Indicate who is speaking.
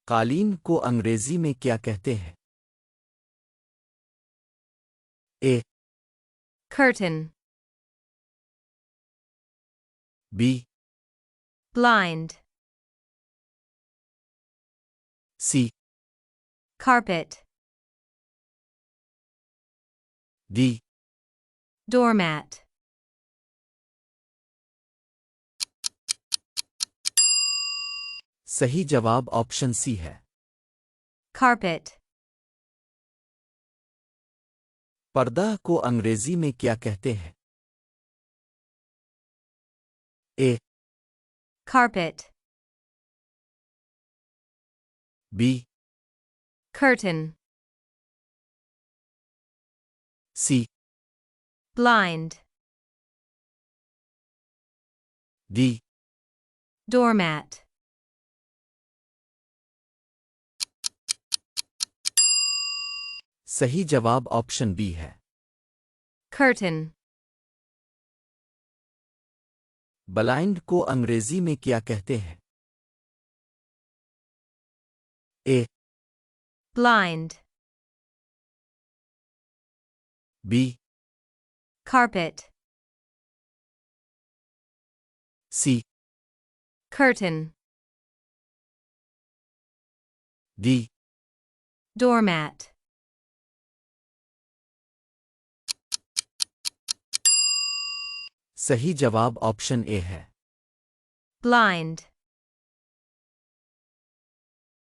Speaker 1: قالین کو انگریزی میں کیا کہتے ہیں؟ A
Speaker 2: curtain,
Speaker 1: B
Speaker 2: blind,
Speaker 1: C
Speaker 2: carpet,
Speaker 1: D
Speaker 2: doormat.
Speaker 1: صحیح جواب آپشن سی ہے۔
Speaker 2: Carpet,
Speaker 1: پردہ کو انگریزی میں کیا کہتے ہیں؟ A
Speaker 2: carpet,
Speaker 1: B
Speaker 2: curtain,
Speaker 1: C
Speaker 2: blind,
Speaker 1: D
Speaker 2: doormat.
Speaker 1: صحیح جواب آپشن بی ہے۔
Speaker 2: Curtain,
Speaker 1: بلائنڈ کو انگریزی میں کیا کہتے ہیں؟ A
Speaker 2: blind,
Speaker 1: B
Speaker 2: carpet,
Speaker 1: C
Speaker 2: curtain,
Speaker 1: D
Speaker 2: doormat.
Speaker 1: صحیح جواب آپشن اے ہے۔
Speaker 2: Blind,